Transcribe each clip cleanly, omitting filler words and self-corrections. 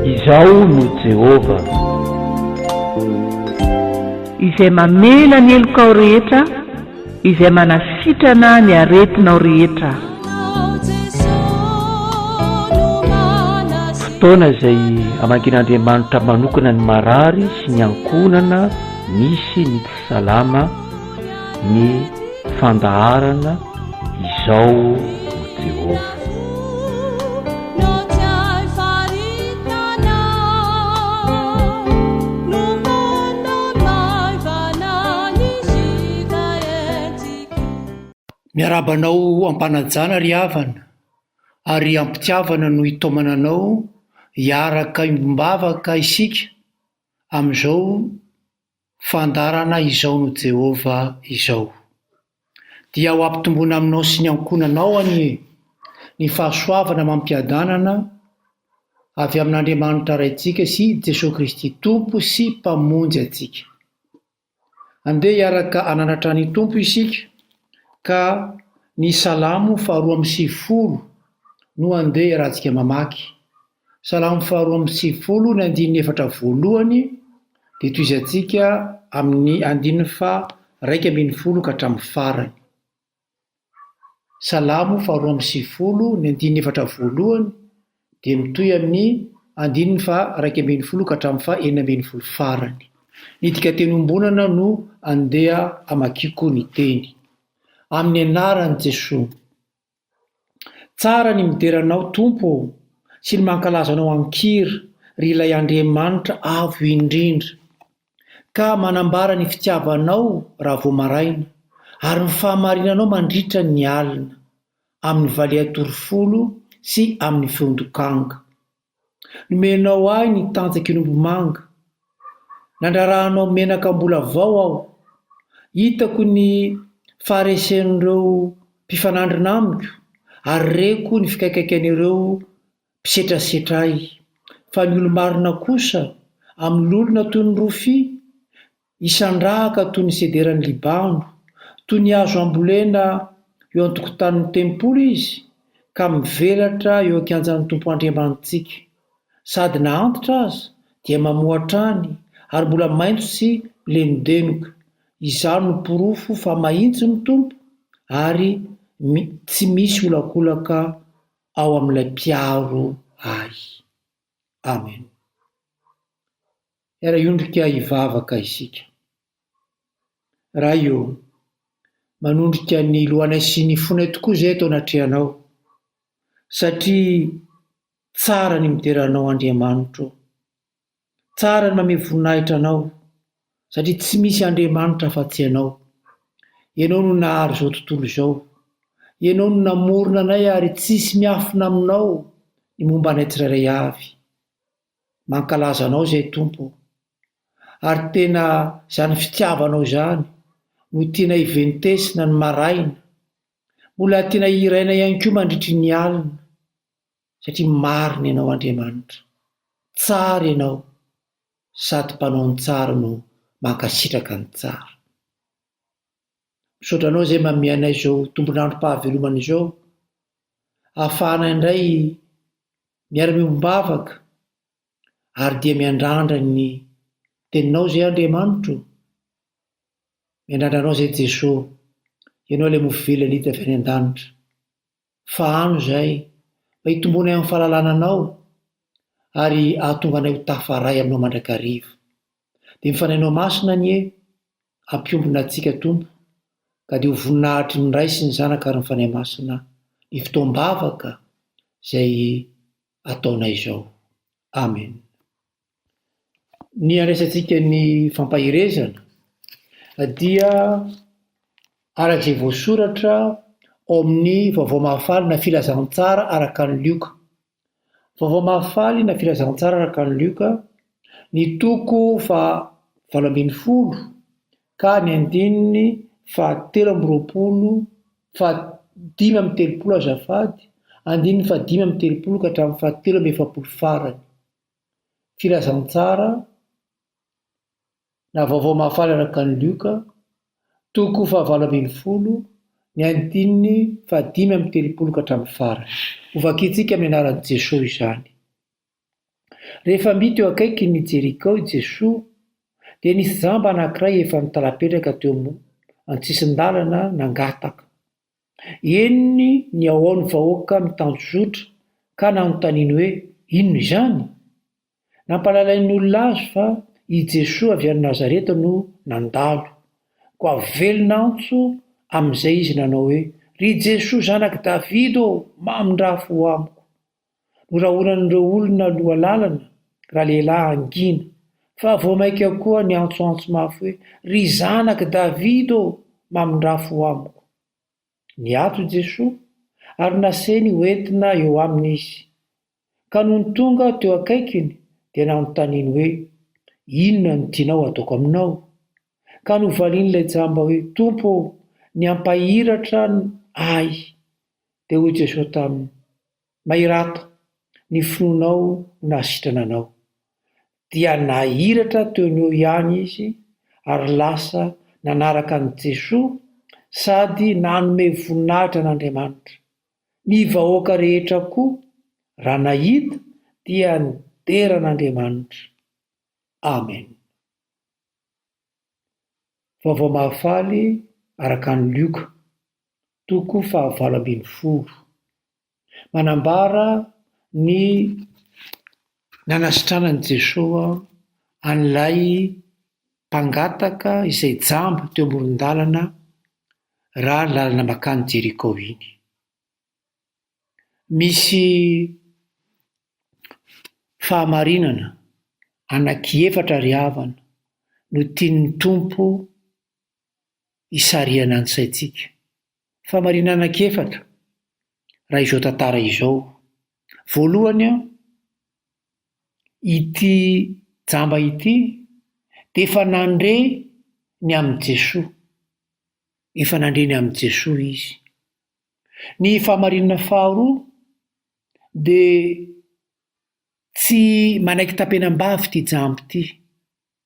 Izao no Jehova izay mamela ny elokao rehetra, izay manasitrana ny aretinao rehetra. Fotoana izay amankin'Andriamanitra manokana ny marary sy ny ankonana misy ny tsy salama, ny fandaharana. Izao no Jehova. Miarabanao ampanajana ry havana, ary ampitiavana no hitomananao hiaraka imbombavaka isika amin'izao fandarana izao no Jehova izao. Dia ho ampitomboana aminao sy ny ankonanao ny fahasoavana mampiadanana avy amin'Andriamanitra raintsika sy Jesosy Kristy Tompo sy mpamonjy atsika. Andeha hiaraka ananatra ny Tompo isika, ka ny Salamo 2:10 no andeha iarahantsika mamaky. Salamo 2:10 ny 4 dia toizantsika amin'ny 2:10 ka hatramin'ny farany. Salamo 2:10 ny 4 dia mitohy amin'ny 2:10 ka hatramin'ny 9 farany. Ny dikateny-ombonana no andeha amakiko ny teny. Amin'ny anaran'i Jesosy. Tsara ny mideranao Tompo sy ny mankalazanao ankira ry ilay Andriamanitra avo indrindra, ka manambara ny fitiavanao raha vao maraina, ary ny fahamarinanao mandritra ny alina, amin'ny valiatorofolo sy amin'ny feondokanga. Nomenao ahy ny tanjakin'ombomanga, nandrarahanao menaka mbola vao aho, hitako ny faharesen'ireo mpifanandrina amiko, ary reko ny fikaikaikain'ireo mpisetrasetra ahy. Fa ny olo-marina kosa amin'ny olona toy ny rofia, isandrahaka toy ny sederan'ny Libano, toy ny hazo ambolena eo an-tokotanin'ny tempolo izy, ka mivelatra eo ankianjan'ny Tompo Andriamanitsika. Sady na antitra aza dia mamohatra any, ary mbola maitso sy lemodenoka. Izany no porofo fa mahitsy ny Tompo, ary tsy misy olakolaka ao amin'ilay mpiaro ahy. Amen. Iara-iondrika hivavaka isika. Raha io, manondrika ny lohanay sy ny fonay tokoa izay atao anatrehanao, satria tsara ny mideranao Andriamanitra. Tsara ny mame voninahitra anao, satria tsy misy Andriamanitra afa-tsy anao. Ianao no nahary izao tontolo izao. Ianao no namorona anay ary tsisy miafina aminao ny momba anay tsirairay avy. Mankalaza anao izay Tompo, ary tena izany fitiavanao izany no tiana hiventesina ny maraina, mbola tiana hiraina ihany koa mandritry ny alina, satria marina ianao Andriamanitra. Tsara ianao, sady mpanao ny tsara no mankasitraka ny tsara. Misaotra anao izay mameanay izao tombonandrom-pahavelomana izao, ahafahana indray miara-miombavaka, ary dia miandrandra ny teninao izay Andriamanitra. Miandrandranao izay Jesosy, ianao ilay movelany hita avy any an-danitra. Fa ano izay mba hitombonay amin'ny fahalalànanao, ary ahatonga anay ho tafaray aminao mandrakariva. Dia mifanainao masina ny hampiombona antsika Tompo, ka dia ho voninahitry ny Ray sy ny Zanaka ary ny mifanahy masina ny fotoam-bavaka izay ataonay izao. Amen. Ny andraisantsika ny fampahirezana dia arak'izay voasoratra ao amin'ny vaovao mahafaly na filazantsara araka ny Lioka. Vaovao mahafaly na filazantsara araka ny Lioka, ny toko 20 ka ny 5:30 azafady, 5:30 ka hatramin'ny 7:40 farany. Filazantsara na vaovao mahafaly araka ny Lioka, toko 20, ny andininy 5:30 ka hatramin'ny farany ovakitsika amin'ny anaran'i Jesosy izany. Rehefa mity eo akaiky ny Jerikao i Jesosy dia nisy jamba anankiray efa nitalapetraka teo an-tsisin-dalana nangataka. Eniny ny ao ny vahoaka mitanjozotra ka nanontaniany hoe inona izany? Nampalalain'ny olona azy fa i Jesosy avy any Nazareta no nandalo. Koa velona antso amin'izay izy nanao hoe ry Jesosy zanaky Davida mamindrafo amiko. Norahonan'ireo olona aloha lalana raha lehilahy angina fa vao maika koa ny antsoantso mafy hoe ry zanaky Davida mamindrafo amiko. Niato Jesosy ary naseny hoentina eo aminy izy. Ka noho ny tonga teo akaikiny dia nanontaniany hoe inona no tianao ataoko aminao? Ka novalian'ilay jamba hoe Tompo, ny ampahiratra ahy. Dia hoy Jesosy taminy, mahirata, ny finoanao nasitranana anao. Dia nahiratra teo eo ihany izy ary lasa nanaraka an'i Jesosy sady nanome voninahitra an'Andriamanitra. Ny vahoaka rehetra koa raha nahita dia nidera an'Andriamanitra. Amen. Vaovao mahafaly araka ny Lioka 5:20. Manambara ny nanasitranan'i Jesosy an'ilay mpangataka izay jamba teo amoron-dalana raha lalana makany Jerikao iny. Misy fahamarinana anaky-efatra ry havana no tian'ny Tompo isariana ny saintsika. Fahamarinana anaky-efatra raha izao tantara izao. Voalohany ity jamba ity dia efa nandre ny amin'i Jesosy. Efa nandre ny amin'i Jesosy izy. Ny fahamarinana faharoa dia tsy manaiky tampenam-bavy ity jamba ity.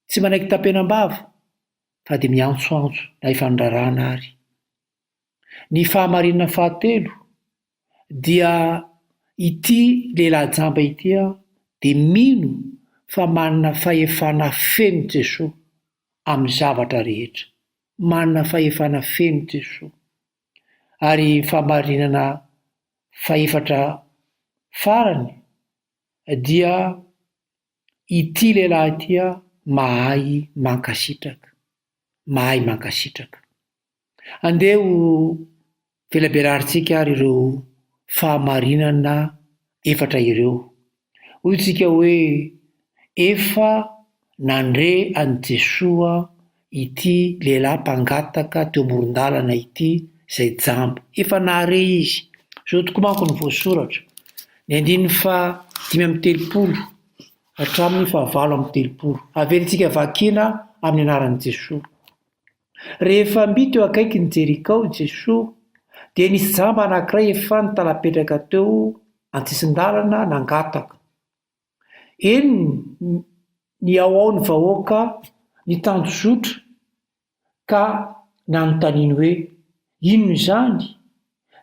Tsy manaiky tampenam-bavy fa dia miantsoantso na efa nirarana ary. Ny fahamarinana fahatelo dia ity lehilahy jamba ity dia mino fa manana fahefana feno Jesosy amin'ny zavatra rehetra. Manana fahefana feno Jesosy. Ary fahamarinana faefatra farany dia ity lehilahy ity mahay mankasitraka. Mahay mankasitraka. Andeho velaberarintsika ary ireo fahamarinana efatra ireo. Hoy tsika hoe efa nandre an'i Jesosy ity lehilahy mpangataka teo amoron-dalana ity izay jamba. Efa nahare izy. Zao tokoa manko ny voasoratra. Ny 5:30 hatramin'ny 9:30. Averintsika vakiana amin'ny anaran'i Jesosy. Rehefa mity eo akaiky ny Jerikao Jesosy dia nisy jamba anankiray efa nitalapetraka teo an-tsisin-dalana nangataka. Eny ny ao ny vahoaka nitanjozotra ka nanontaniany hoe inona izany?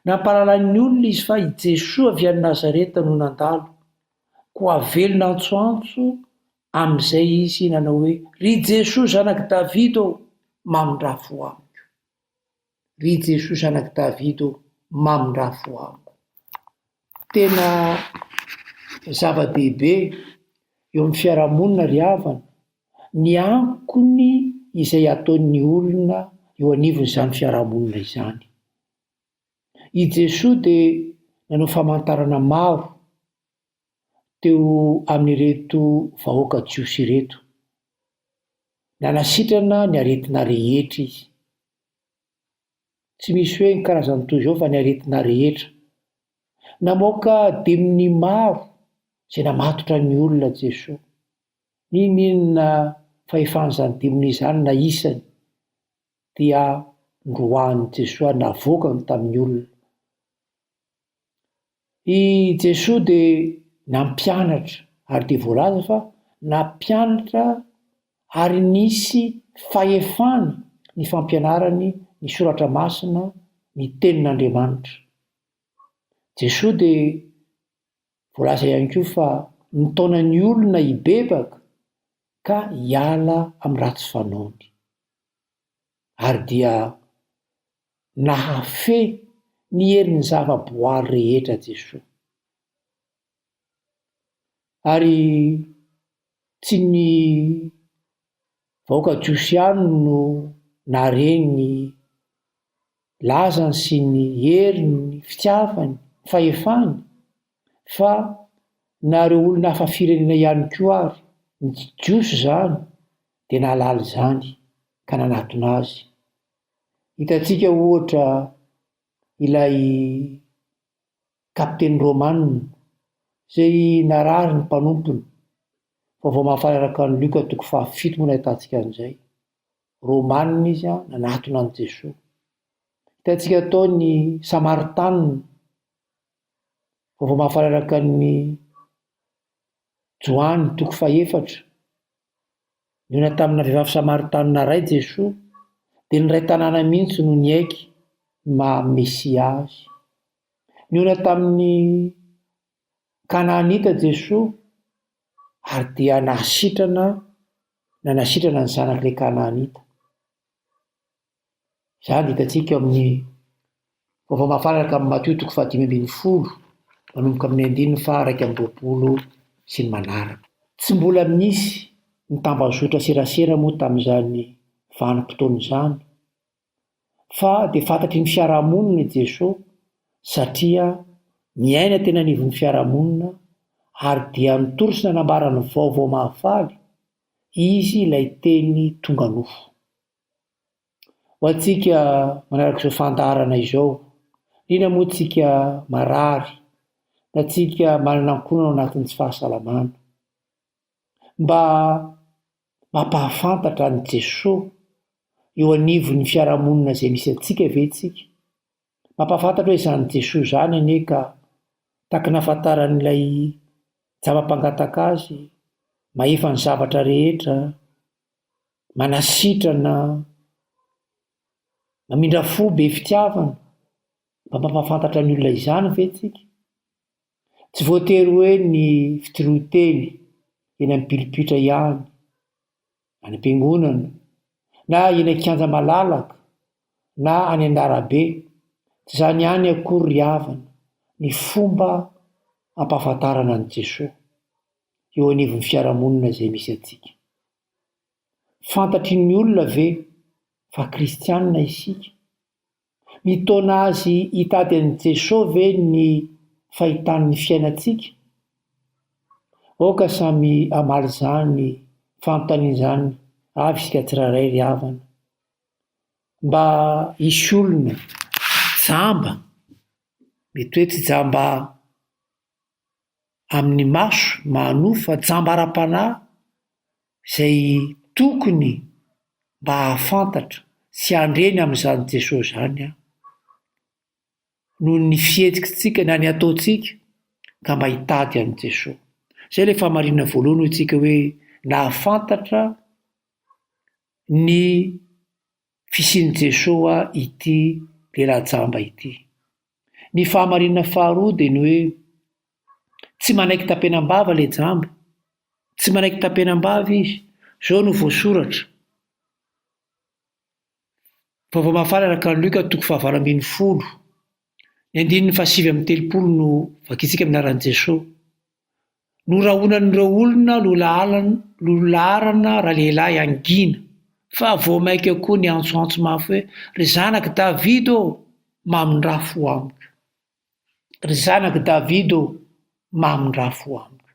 Nampalalain'ny olona izy fa i Jesosy avy any Nazareta no nandalo. Koa velona antsoantso amin'izay izy nanao hoe ry Jesosy zanaky Davida mamindrafo amiko. Ry Jesosy zanaky Davida mamindrafo amiko. Tena zava-dehibe eo amin'ny fiarahamonina ry havana ny ankony izay ataon'ny olona eo anivon'izany fiarahamonina izany. I Jesosy dia nanao famantarana maro teo amin'ireto vahoaka jiosy ireto. Nanasitrana ny aretina rehetra izy. Tsy misy hoe ny karazany toy izao fa ny aretina rehetra. Namoaka demony maro izay namatotra ny olona Jesosy. Ninona fahefan'izany demony izany na isany dia ndroahan'i Jesosy navoakany tamin'ny olona. I Jesosy dia nampianatra ary dia voalaza fa nampianatra ary nisy fahefana ny fampianarany ny soratra masina ny tenin'Andriamanitra. Jesosy dia voalaza ihany koa fa nitaona ny olona hibebaka ka hiala amin'ny ratsy fanaony, ary dia nahafe ny herin'ny zavaboary rehetra Jesosy. Ary tsy ny vahoaka jiosy ihany no nareny lazany sy ny heriny, fitiavany, fahefany, fa nareo olona hafa firenena ihany koa ary ny jiosy zany dia nahalala izany ka nanatona azy. Hitantsika ohatra ilay kapiteny Romanina izay narary ny mpanompony, vaovao mahafararaka ny Luka 7 moa nahitantsika an'izay. Romanina izy nanatona an' Jesosy. Hitantsika tao ny Samaritanina, vaovao mahafararaka ny Joany 4, niona tamina vehivavy Samaritanina ray Jesosy, dia ny ray tanàna mihitsy no niaiky maha-Mesia azy. Niona tamin'ny Kanaanita Jesosy, ary dia nasitrana ny zanak'ilay Kanaanita. Izany hitantsika amin'ny vaovao mahafararaka amin'ny Mateo 5:10, manomboka amin'ny 1:20 sy ny manaraka. Tsy mbola misy ny tambazotra serasera moa tamin'izany vanim-potoana izany, fa dia fantatry ny fiarahamonina Jesosy, satria miaina tena anivon'ny fiarahamonina, ary dia nitory sy nanambara ny vaovao mahafaly izy ilay teny tonga nofo. Ho antsika manaraka izao fandaharana izao, indrindra moa tsika marary na tsika manana ankonana ao anatin'ny tsy fahasalamana, mba mampahafantatra ny Jesosy eo anivon'ny fiarahamonina izay misy antsika ve tsika, mampahafantatra hoe izany Jesosy izany anie ka tahaka nahafantaran'ilay java-pangataka azy, mahefa ny zavatra rehetra, manasitrana, mamindra fo be fitiavana, mba mampahafantatra ny olona izany ve tsika? Tsy voatery hoe ny fitiroteny eny amin'ny pilipitra ihany, any am-piangonana, na eny an-kianja malalaka, na any an-darabe, tsy izany ihany akory ry havana ny fomba ampahafantarana an' Jesosy eo anivon'ny fiarahamonina izay misy antsika. Fantatry ny olona ve fa kristianina isika? Mitaona azy hitady an'i Jesosy ve ny fahitan'ny fiainantsika? Oka samy amaly izany fanontaniana izany avy isika tsiraray ry havana, mba hisy olona jamba, mety hoe tsy jamba amin'ny maso manofa, fa jamba ara-panahy izay tokony mba hahafantatra sy handreny amin'izany Jesosy izany noho ny fihetsikitsika na ny ataontsika ka mba hitady an'i Jesosy. Izay ilay famarinana voalohany ho tsika hoe nahafantatra ny fisian'i Jesosy ity lehilahy-jamba ity. Ny fahamarinana faharoa dia ny hoe tsy manaiky tampenam-bava ilay jamba, tsy manaiky tampenam-bava izy. Izao no voasoratra vaovao mahafararaka ny Luka 9:20, ny 7:30 no vakitsika amin'ny anaran'i Jesosy. Norahonan'ireo olona lolaharana rahalehilahy angina, fa voamaiky koa ny antsoantso mafy hoe ry zanak' David ô, mamindrafo amiko. Ry zanak' David ô, mamindrafo amiko.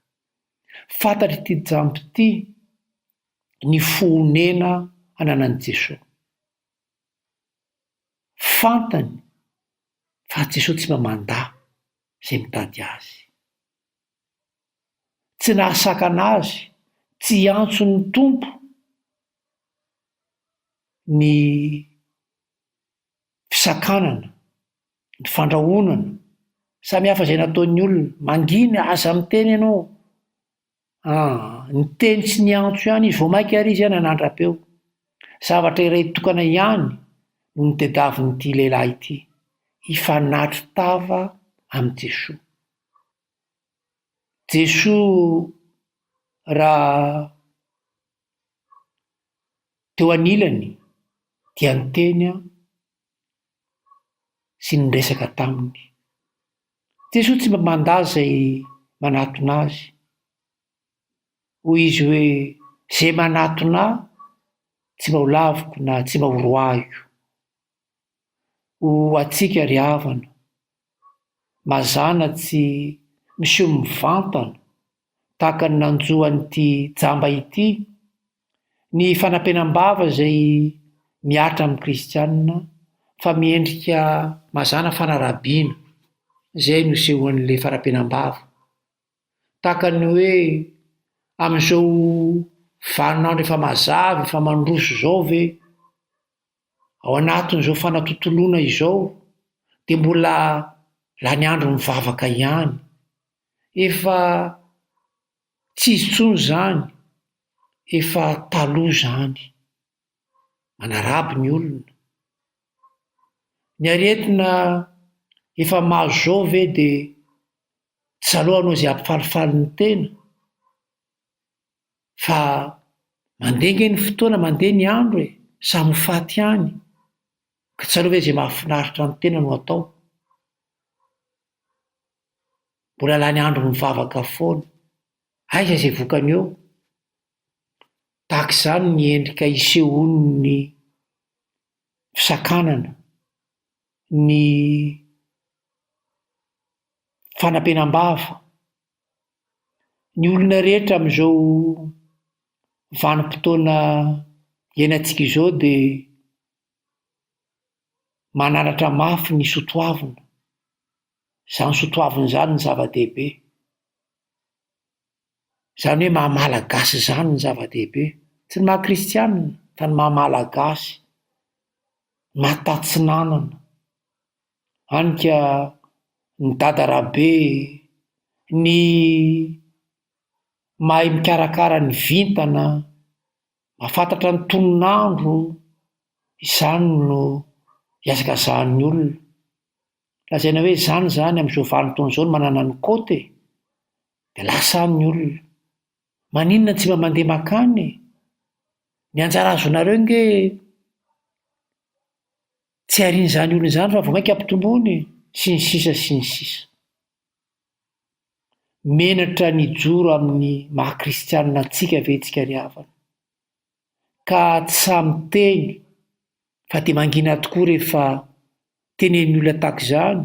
Fantatry ity jamba ity ny fonena ananan'i Jesosy. Fantany fa Jesosy tsy mamandahy izay mitady azy. Tsy nahasakana azy, tsy antso ny tompo ny fisakanana, ny fandrahonana, samy hafa izay nataon'ny olona. Mangina aza miteny ianao, ny teny sy ny antso ihany izy, voamaiky ary izy nanandrapeo. Zavatra iray tokana ihany no nitadiavin'ity lehilahy ity, hifanatry tava amin'ny Jesoa. Jesoa raha teo anilany dia niteny sy niresaka taminy. Jesoa tsy mba mandaza zay manatona azy. Hoy izy hoe zay manatona tsy mba ho laviko na tsy mba ho roahiko. Ho atsika ry havana, mazana tsy miseho mivantana tahaka ny nanjoan'ity jamba ity, ny fanampenam-bava zay miatra amin'ny Kristianina fa miendrika mazana fanarabiana, zay no sehoan'le farampenam-bava. Tahaka ny hoe amin'izao vaninandro efa mazava, efa mandroso zao ve, ao anatin'izao fanatotoloana izao, dia mbola lany andro mivavaka ihany. Efa tsy izy intsony zany, efa taloha zany. Manaraby ny olona. Ny aretina efa mahazo zao ve dia tsy alohanao izay ampifalifaly ny tena, fa mandeha ny fotoana, mandeha ny andro samy faty ihany, ka tsy aleo ve izay mahafinaritra ny tena no atao. Mbola lany andro mivavaka foana, aiza izay vokany eo. Tahaka izany ny endrika isehoan'ny fisakanana, ny fanampenam-bava. Ny olona rehetra amin'izao vanim-potoana iainantsika izao dia mananatra mafy ny sotoavina. Izany sotoavina izany ny zava-dehibe. Izany hoe maha-malagasy izany ny zava-dehibe. Tsy ny maha-kristianina fa ny maha-malagasy, mahatatsinanana. Anika ny dadarabe, ny mahay mikarakara ny vintana, mahafantatra ny toninandro, izany no hiazakazahan'ny olona. Lazaina hoe izany amin'izao vanim-potoana izao no manana ny kôty dia lasan'ny olona. Maninona tsy mba mandeha makany? Ny anjara azonareo nge tsy arian'izany olona izany fa vao mainka ampitomboiny, sy ny sisa sy ny sisa. Menatra ny joro amin'ny maha-kristianina antsika ve tsika ry havana? Ka tsy samy teny fa dia mangina tokoa rehefa tenen'ny olona tahaka izany.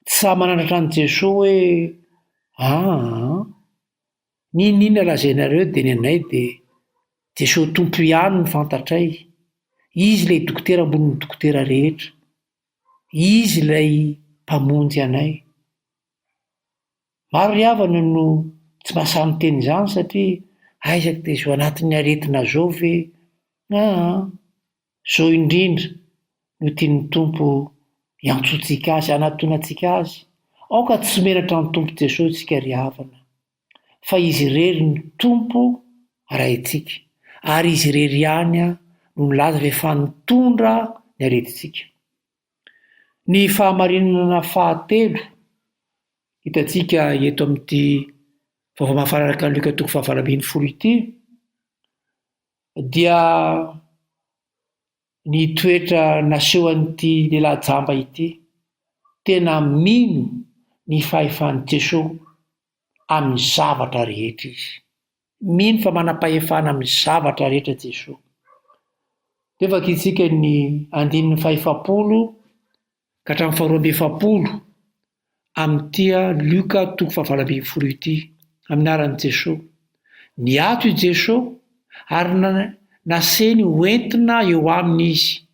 Tsy samy mananatra an' Jesosy hoe ninona lazainareo dia ny anay dia Jesosy tompo ihany no fantatray. Izy ilay dokotera ambony ny dokotera rehetra. Izy ilay mpamonjy anay. Maro ry havana no tsy mahasamy teny izany satria aizako dia zao anatin'ny aretina zao ve? Zao indrindra no tian'ny tompo hiantsoantsika azy, hanantonantsika azy. Aoka tsy menatra ny tompo Jesosy tsika ry havana, fa izy irery ny tompo araintsika, ary izy irery ihany no milaza fa efa nitondra ny aretintsika. Ny fahamarinana fahatelo hitantsika eto amin'ity vaovao mahafararaka ny Luka 20:20 ity dia ny toetra nasehoan'ity lehilahy jamba ity. Tena mino ny fahefan'i Jesosy amin'ny zavatra rehetra izy. Mino fa manam-pahefana amin'ny zavatra rehetra Jesosy. Dia vakintsika ny 5:40 ka hatramin'ny 2:40 amin'ity Luka 20:20 ity, amin'ny aran'i Jesosy. Niato i Jesosy ary naseny hoentina eo aminy izy,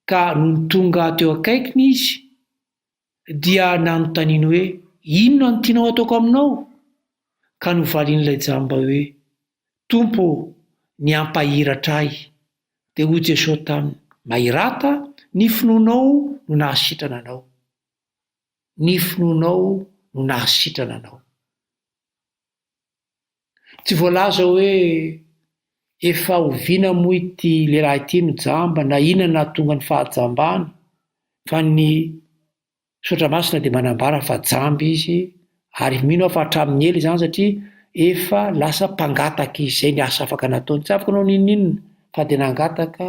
ka no tonga teo akaikiny izy dia nanontaniany hoe inona no tianao ataoko aminao? Ka novalian'ilay jamba hoe Tompo, ny ampahiratra ahy. Dia hoy Jesosy taminy, mahirata, ny finoanao no nahasitrana anao. Ny finoanao no nahasitrana anao. Tsy voalaza hoe efa hoviana moa ity lehilahy ity no jamba na inona nahatonga ny fahajambany, fa ny sotra masina dia manambara fa jamby izy ary mino aho fa hatramin'ny ela izany satria efa lasa mpangataka izay ny asa afaka nataony tsy afaka nao ninninona fa dia nangataka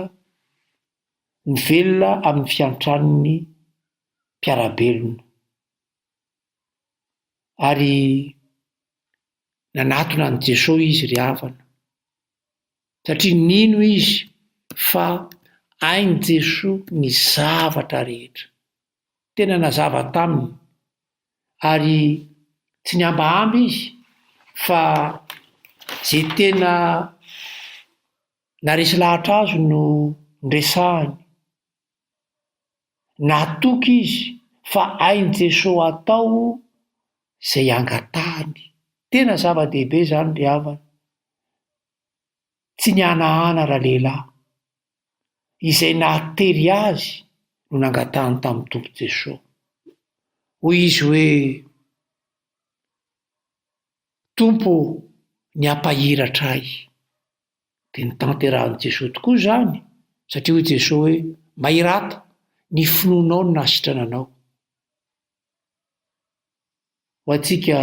ny velona amin'ny fiantranony mpiarabelona ary nanatona ny Jesosy izy ry havana satria nino izy fa hainy Jesosy ny zavatra rehetra tena nazava taminy ary tsy niambaamby izy fa zay tena naresy lahatra azo no ndresahany natoky izy fa hainy Jesosy atao zay angatahany tena zava-dehibe zany ry havana tsy nihanahana raha lehilahy izay nahatery azy no nangatahany tamin'ny tompo Jesosy hoy izy hoe tompo ny ampahiratra ahy dia nitanterahan'i Jesosy tokoa zany satria hoy Jesosy hoe mahirata ny finoanao no nahasitrana anao ho antsika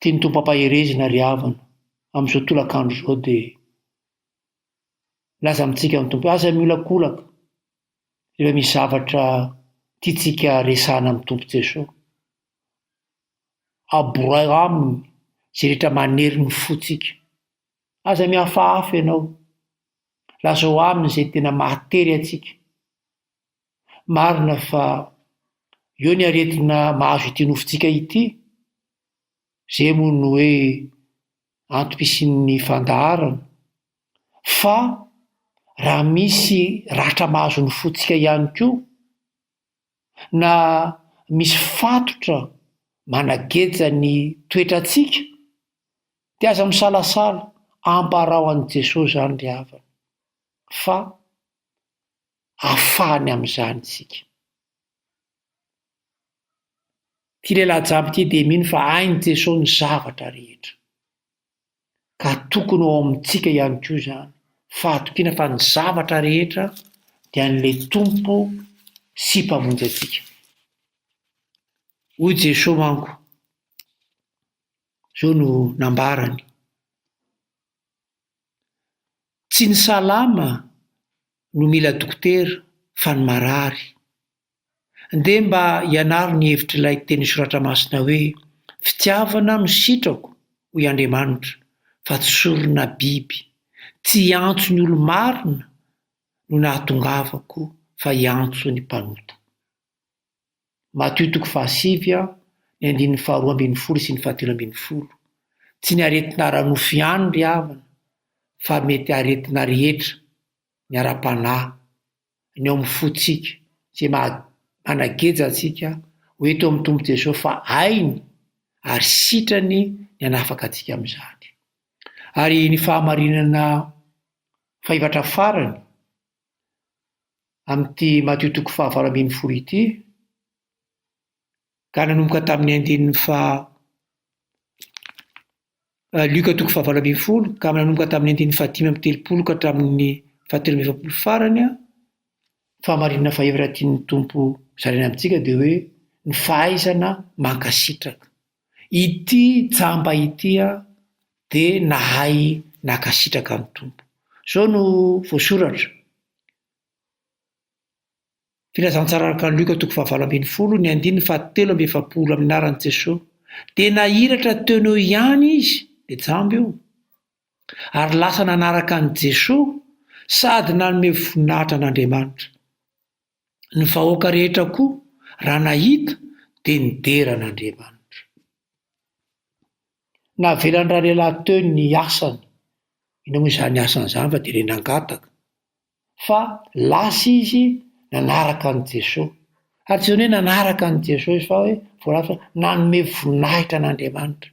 tia ny tompo ampaherezina ry havana amin'izao tolakandro izao dia laza amintsika amin'ny tompo aza miolakolaka rehefa misy zavatra tiantsika resahana amin'ny tompo Jesosy aboray aminy zay rehetra manery ny fotsika aza mihafahafa ianao laza ho aminy zay tena mahatery atsika marina fa eo ny aretina mahazo ity nofontsika ity zay moa no hoe antom-pisian'ny fandaharana fa raha misy ratra mahazo ny fotsika ihany koa na misy fatotra manageja ny toetratsika dia aza misalasala ambarao an'i Jesosy zany ry havana fa afahany amin'izany isika tia lehilahy jamby ity dia mino fa hainy Jesosy ny zavatra rehetra ka tokony ao amintsika ihany koa zany fa atokiana fa ny zavatra rehetra dia an'ilay tompo sy mpamonjy atsika hoy Jesosy manko zao no nambarany tsy ny salama no mila dokotera fa ny marary nde mba hianaro ny hevitryilay teny soratra masina hoe fitiavana misitrako hoy Andriamanitra fa tsy sorona biby tsy hiantso ny olo marina no nahatongavako fa hiantso ny mpanota Matio 7:22 sy ny 13 tsy ny aretina ranofo ihany ry havana fa mety aretina rehetra ny ara-panahy ny ao amin'ny fotsika zay manageja atsika hoeto amin'ny tompo Jesosy fa hainy ary sitrany ny hanafaka atsika amin'izany ary ny fahamarinana fahavatra farany amin'ity Matio 7:20 ity ka nanomboka tamin'ny andinin'ny Luka 7:20 ka nanomboka tamin'ny andinin'ny 5:30 ka hatramin'ny 7:20 farany fahamarinana fahevatra tian'ny tompo zaraina amintsika dia hoe ny fahaizana mankasitraka ity jamba ity dia nahay nakasitraka amin'ny tompo zao no voasoratra filazantsara araka ny Luka 7:20 ny andininy 7:70 amin'ny anaran'i Jesosy dia nahiratra teoneo ihany izy dia jamby io ary lasa nanaraka an'i Jesosy sady nanome voninahitra an'Andriamanitra ny vahoaka rehetra koa raha nahita dia nidera an'Andriamanitra navelany raha lehilahy teo ny asany ina moa izany asany izany fa dia ilay nangataka fa lasa izy nanaraka an'i Jesosy ary tsy hoe nanaraka an'i Jesosy fa hoe voalasa nanome voninahitra an'Andriamanitra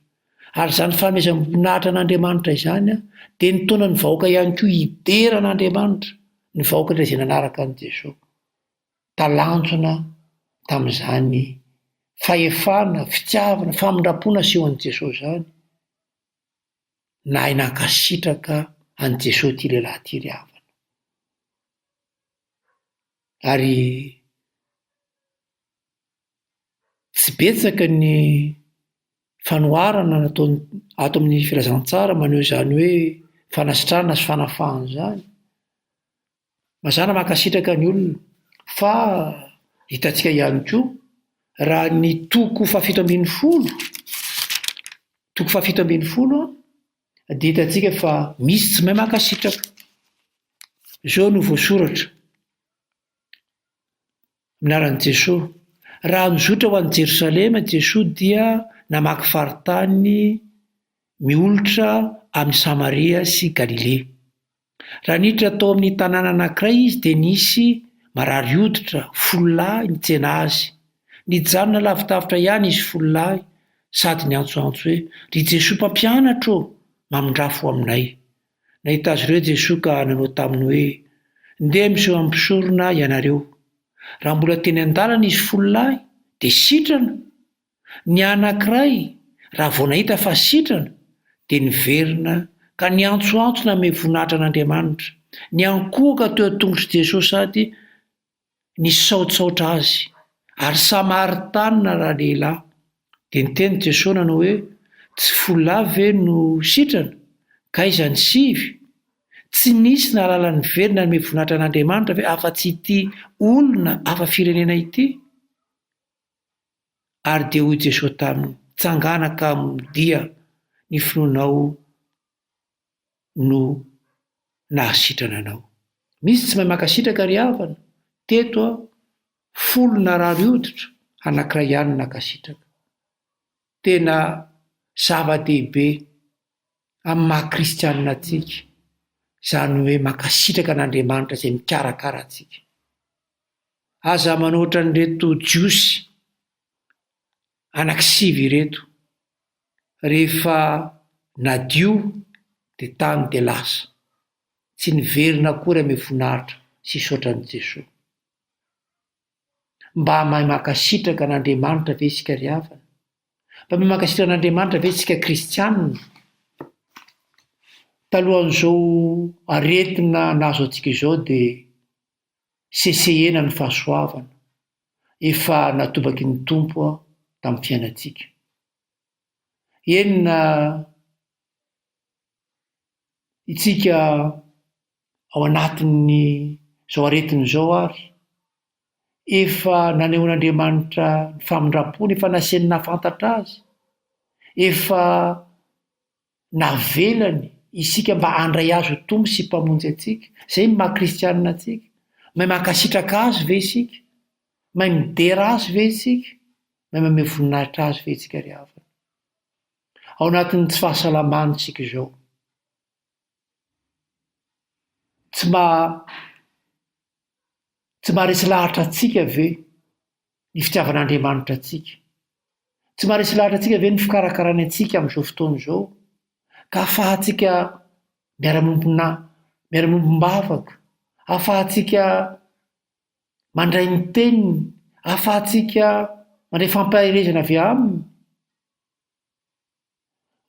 ary izany fanomezana voninahitra an'Andriamanitra izany dia nitaona ny vahoaka ihany koa hidera an'Andriamanitra ny vahoaka indray izay nanaraka an'i Jesosy talanjona tamin'izany fahefana fitiavana famindrapona sy eo an'i Jesosy zany nahay nankasitraka an'i Jesosy ty lehilahy ty ry havana ary tsy betsaka ny fanoharana natao ato amin'ny filazantsara maneho izany hoe fanasitrana sy fanafahana zany. Mazana makasitraka ny olona fa hitantsika ihany koa raha ny toko fahafito ambin'ny folo dia hitantsika fa misy tsy mahay makasitraka. Izao no voasoratra minaran'i Jesosy: raha nizotra ho an'i Jerosalema Jesosy dia namaky faritany miolotra amin'ny Samaria sy Galilea. Raha niditra tao amin'ny tanàna anankiray izy dia nisy marary hoditra folo lahy nitsena azy. Nijanona lavitavitra ihany izy folo lahy sady niantsoantso hoe: ry Jesosy mpampianatra ô, mamindrafo aminay. Nahita azy ireo Jesosy ka nanao taminy hoe: ndeha miseho ampisorona ianareo. Raha mbola teny an-dalana izy folo lahy dia sitrana. Ny anankiray raha vao nahita fa sitrana dia niverina ka niantsoantso na me voninahitra an'Andriamanitra. Niankohaka teo an-tongotry Jesosy sady nisaotsaotra azy, ary samary tanina raha lehilahy. Dia niteny Jesosy nanao hoe: tsy folo lahy ve no sitrana? Ka iza ny sivy? Tsy nisy nahalala niverina me voninahitra an'Andriamanitra ve afa-tsy ity olona hafa firenena ity? Ary dia hoy Jesosy taminy: tsangana ka midia ny finoanao no nahasitrana anao. Misy tsy mahay makasitraka ry havana. Teto folo narary hoditra, anankiray ihany nakasitraka. Tena zava-dehibe amin'ny maha-kristianina antsika izany hoe makasitraka an'Andriamanitra izay mikarakara antsika. Aza manoatra an'ireto jiosy anankisivy ireto, rehefa nadio dia tany dia lasa, tsy niverina akory ame voninahitra sy saotran'i Jesosy. Mba mahay makasitraka an'Andriamanitra ve isika ry havana? Mba mahay makasitraka an'Andriamanitra ve isika kristianina? Talohan'izao aretina nahazo antsika izao dia sesehena ny fahasoavana, efa natobaky ny tompo tamin'ny fiainantsika. Enina itsika ao anatin'ny izao aretina izao ary efa nanehoan'Andriamanitra ny famindram-pony, efa nasiany nafantatra azy, efa navelany isika mba handray azy ho tombo sy mpamonjy antsika. Izay ny maha-kristianina antsika. Mahay makasitraka azy ve isika? Mahay midera azy ve isika? Mahay manome voninahitra azy ve isika ry havana? Ao anatin'ny tsy fahasalamana isika izao, tsy maharesy lahatra atsika ve ny fitiavan'Andriamanitra atsika? Tsy maharesy lahatra atsika ve ny fikarakarany atsika amin'izao fotoana izao? Ka ahafahantsika miara-mombom-bavaka, ahafahantsika mandray ny teniny, ahafahantsika mandray fampaherezana avy aminy.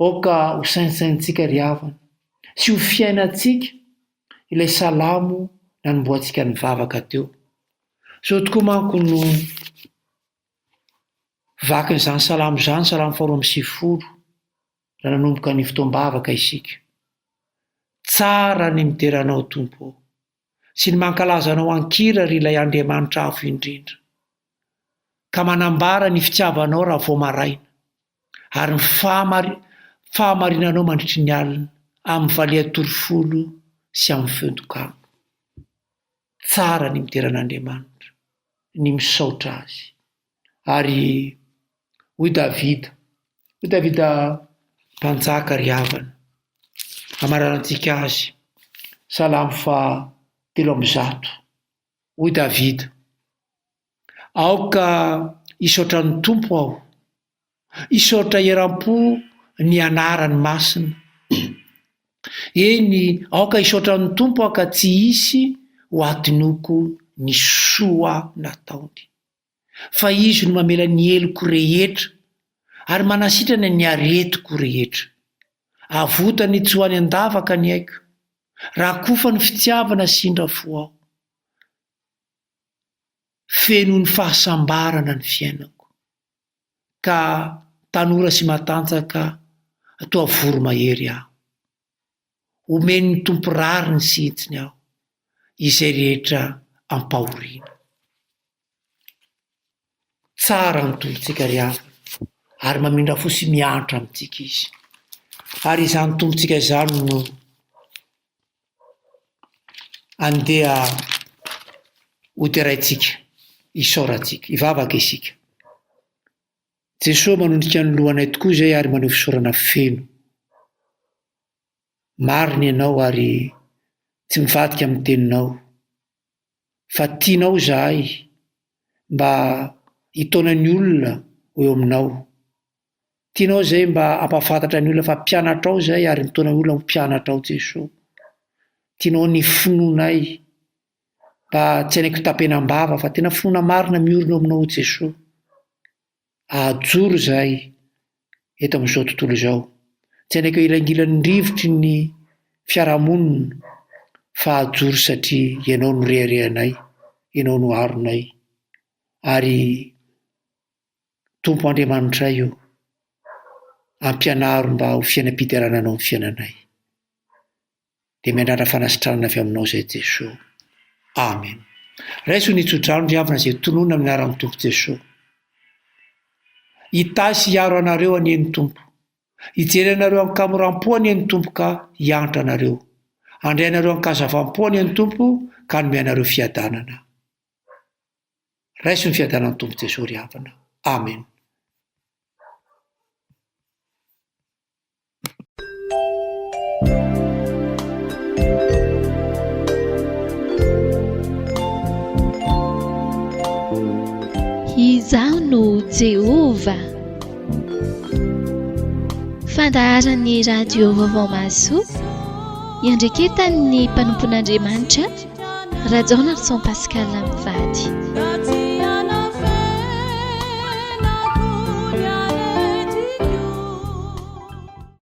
Aoka ho saintsaintsika ry havana, sy ho fiainantsika ilay salamo nanomboantsika ny vavaka teo. Zao tokoa manko no vakin'izany salamo izany, salamo 4:10, raha nanomboka ny fotoam-bavaka isika: tsara ny mideranao tompo sy ny mankalazanao ankira ry ilay Andriamanitra avo indrindra, ka manambara ny fitiavanao raha vao maraina, ary ny fahamarinanao mandritry ny alina amin'ny valia torofolo sy amin'ny feon-dokana. Tsara ny mideran'Andriamanitra, ny misaotra azy. Ary hoy Davida mpanjaka ry havana, amararantsika azy, salamo 3:100, hoy Davida: aoka hisaotra ny tompo aho, hisaotra eram-po ny anarany masina. Eny, aoka hisaotra ny tompo aho ka tsy hisy ho atinoko ny soa nataony. Fa izy no mamela ny eloko rehetra ary manasitrana ny aretiko rehetra. Avotany tsy ho any an-davaka ny aiko, raha kofa ny fitiavana sindra fo aho. feno ny fahasambarana ny fiainako ka tanora sy matanjaka toa voro mahery aho. Omeny ny tompo rary ny sintsiny aho izay rehetra ampahoriana. Tsara ny tompontsika ry havana ary mamindra fo sy miantra amintsika izy. Ary izany tompontsika izany no andeha hoteraitsika, hisaorantsika, hivavaka isika. Jesosy manondrika ny lohanay tokoa izay ary maneho fisaorana feno. Marina ianao ary tsy mivadika amin'ny teninao, fa tianao zahay mba hitaona ny olona eo aminao. Tianao zay mba ampafantatra ny olona fa mpianatra ao zay ary mitaona ny olona mpianatra ao Jesosy. Tianao ny finoanay mba tsy hainaiky tapenam-bava fa tena finoana marina miorina aminao Jesosy. Ajoro zay eto amin'izao tontolo izao. Tsy hainaiky hoe ilangilan'ny rivotry ny fiarahamonina fa ajoro satria ianao no reharehanay, ianao no aronay. Ary Tompo Andriamanitra io, ampianaro mba ho fiainam-pitiarananao amin'ny fiainanay. Dia miandrandra fanasitranana avy aminao zay Jesosy. Amen. Raiso ny tsodrano ry havana izay tonoina amin'ny anaran'ny Tompo Jesosy. Hitasy hiaro anareo anieny Tompo. Hijery anareo amin'ny kamoram-po anieny Tompo ka hiantra anareo. Handray anareo amin'ny kahazavampo anieny Tompo ka hanome anareo fiadanana. Raiso ny fiadanan'ny Tompo Jesosy ry havana. Amen. Izaho no Jehova. Fandaharan'ny radio Vaovao Mahasoa, iandreketan'ny mpanompon'Andriamanitra, Rajaona Rason Pascal Mivady.